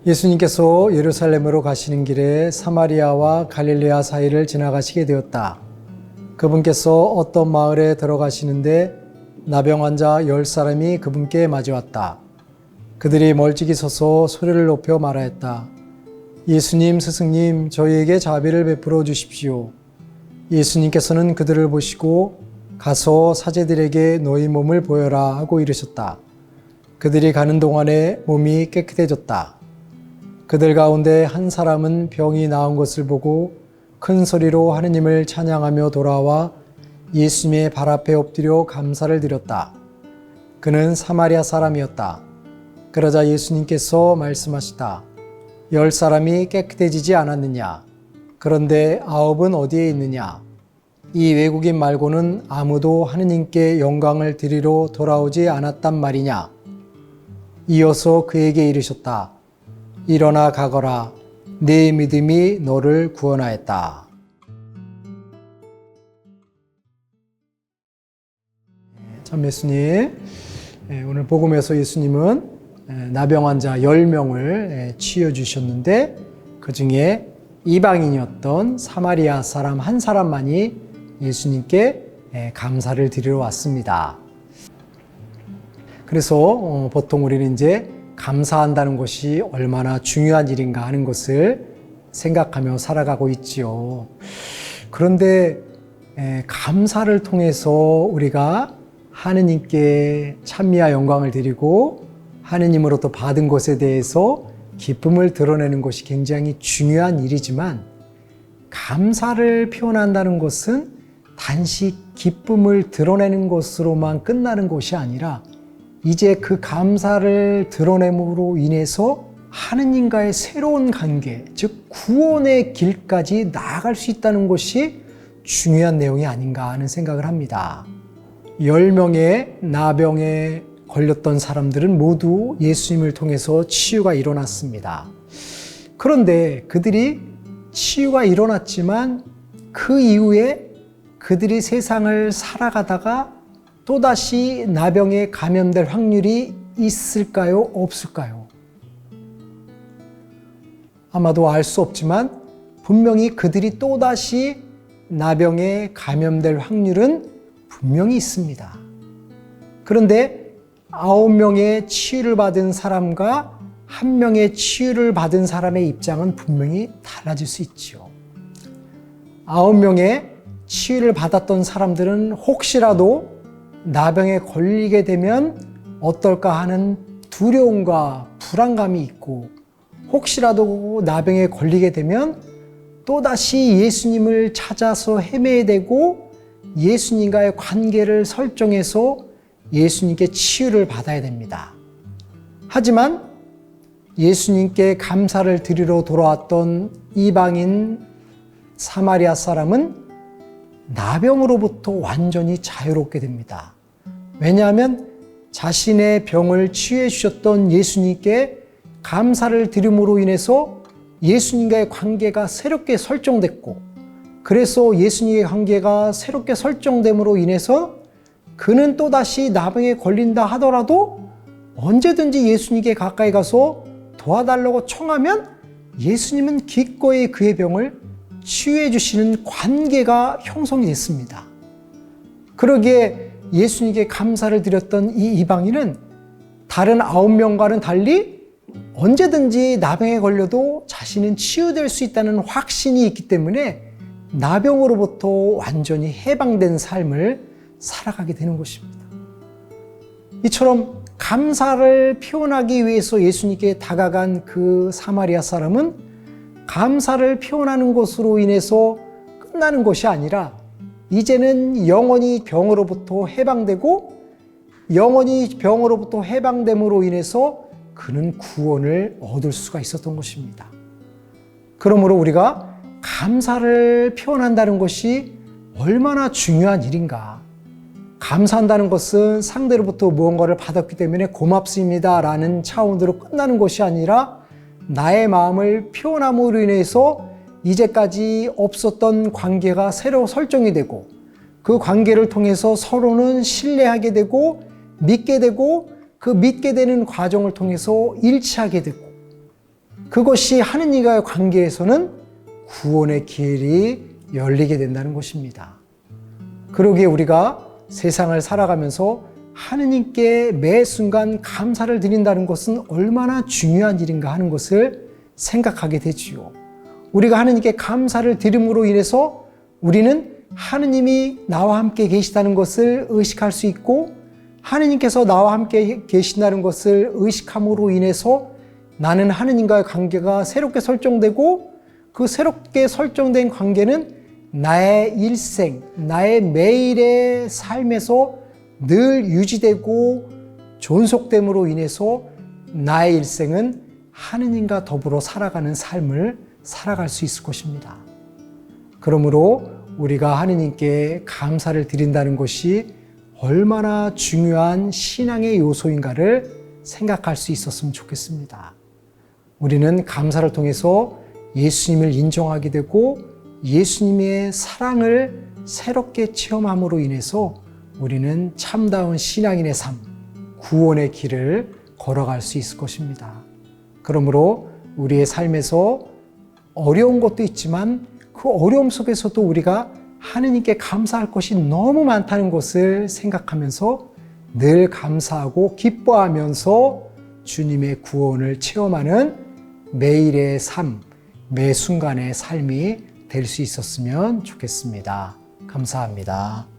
예수님께서 예루살렘으로 가시는 길에 사마리아와 갈릴레아 사이를 지나가시게 되었다. 그분께서 어떤 마을에 들어가시는데 나병 환자 10사람이 그분께 마주왔다. 그들이 멀찍이 서서 소리를 높여 말하였다. 예수님, 스승님, 저희에게 자비를 베풀어 주십시오. 예수님께서는 그들을 보시고 가서 사제들에게 너희 몸을 보여라 하고 이르셨다. 그들이 가는 동안에 몸이 깨끗해졌다. 그들 가운데 한 사람은 병이 나은 것을 보고 큰 소리로 하느님을 찬양하며 돌아와 예수님의 발 앞에 엎드려 감사를 드렸다. 그는 사마리아 사람이었다. 그러자 예수님께서 말씀하시다. 10사람이 깨끗해지지 않았느냐? 그런데 9은 어디에 있느냐? 이 외국인 말고는 아무도 하느님께 영광을 드리러 돌아오지 않았단 말이냐? 이어서 그에게 이르셨다. 일어나 가거라. 네 믿음이 너를 구원하였다. 참 예수님, 오늘 복음에서 예수님은 나병 환자 10명을 치유주셨는데 그 중에 이방인이었던 사마리아 사람 한 사람만이 예수님께 감사를 드리러 왔습니다. 그래서 보통 우리는 이제 감사한다는 것이 얼마나 중요한 일인가 하는 것을 생각하며 살아가고 있지요. 그런데 감사를 통해서 우리가 하느님께 찬미와 영광을 드리고 하느님으로부터 받은 것에 대해서 기쁨을 드러내는 것이 굉장히 중요한 일이지만 감사를 표현한다는 것은 단지 기쁨을 드러내는 것으로만 끝나는 것이 아니라 이제 그 감사를 드러냄으로 인해서 하느님과의 새로운 관계, 즉 구원의 길까지 나아갈 수 있다는 것이 중요한 내용이 아닌가 하는 생각을 합니다. 10명의 나병에 걸렸던 사람들은 모두 예수님을 통해서 치유가 일어났습니다. 그런데 그들이 치유가 일어났지만 그 이후에 그들이 세상을 살아가다가 또다시 나병에 감염될 확률이 있을까요? 없을까요? 아마도 알 수 없지만 분명히 그들이 또다시 나병에 감염될 확률은 분명히 있습니다. 그런데 9명의 치유를 받은 사람과 1명의 치유를 받은 사람의 입장은 분명히 달라질 수 있죠. 9명의 치유를 받았던 사람들은 혹시라도 나병에 걸리게 되면 어떨까 하는 두려움과 불안감이 있고 혹시라도 나병에 걸리게 되면 또다시 예수님을 찾아서 헤매야 되고 예수님과의 관계를 설정해서 예수님께 치유를 받아야 됩니다. 하지만 예수님께 감사를 드리러 돌아왔던 이방인 사마리아 사람은 나병으로부터 완전히 자유롭게 됩니다. 왜냐하면 자신의 병을 치유해 주셨던 예수님께 감사를 드림으로 인해서 예수님과의 관계가 새롭게 설정됐고 그래서 예수님의 관계가 새롭게 설정됨으로 인해서 그는 또다시 나병에 걸린다 하더라도 언제든지 예수님께 가까이 가서 도와달라고 청하면 예수님은 기꺼이 그의 병을 치유해 주시는 관계가 형성이 됐습니다. 그러기에 예수님께 감사를 드렸던 이 이방인은 다른 9명과는 달리 언제든지 나병에 걸려도 자신은 치유될 수 있다는 확신이 있기 때문에 나병으로부터 완전히 해방된 삶을 살아가게 되는 것입니다. 이처럼 감사를 표현하기 위해서 예수님께 다가간 그 사마리아 사람은 감사를 표현하는 것으로 인해서 끝나는 것이 아니라 이제는 영원히 병으로부터 해방되고 영원히 병으로부터 해방됨으로 인해서 그는 구원을 얻을 수가 있었던 것입니다. 그러므로 우리가 감사를 표현한다는 것이 얼마나 중요한 일인가. 감사한다는 것은 상대로부터 무언가를 받았기 때문에 고맙습니다 라는 차원으로 끝나는 것이 아니라 나의 마음을 표현함으로 인해서 이제까지 없었던 관계가 새로 설정이 되고 그 관계를 통해서 서로는 신뢰하게 되고 믿게 되고 그 믿게 되는 과정을 통해서 일치하게 되고 그것이 하느님과의 관계에서는 구원의 길이 열리게 된다는 것입니다. 그러기에 우리가 세상을 살아가면서 하느님께 매 순간 감사를 드린다는 것은 얼마나 중요한 일인가 하는 것을 생각하게 되지요. 우리가 하느님께 감사를 드림으로 인해서 우리는 하느님이 나와 함께 계시다는 것을 의식할 수 있고, 하느님께서 나와 함께 계신다는 것을 의식함으로 인해서 나는 하느님과의 관계가 새롭게 설정되고, 그 새롭게 설정된 관계는 나의 일생, 나의 매일의 삶에서 늘 유지되고 존속됨으로 인해서 나의 일생은 하느님과 더불어 살아가는 삶을 살아갈 수 있을 것입니다. 그러므로 우리가 하느님께 감사를 드린다는 것이 얼마나 중요한 신앙의 요소인가를 생각할 수 있었으면 좋겠습니다. 우리는 감사를 통해서 예수님을 인정하게 되고 예수님의 사랑을 새롭게 체험함으로 인해서 우리는 참다운 신앙인의 삶, 구원의 길을 걸어갈 수 있을 것입니다. 그러므로 우리의 삶에서 어려운 것도 있지만 그 어려움 속에서도 우리가 하느님께 감사할 것이 너무 많다는 것을 생각하면서 늘 감사하고 기뻐하면서 주님의 구원을 체험하는 매일의 삶, 매 순간의 삶이 될 수 있었으면 좋겠습니다. 감사합니다.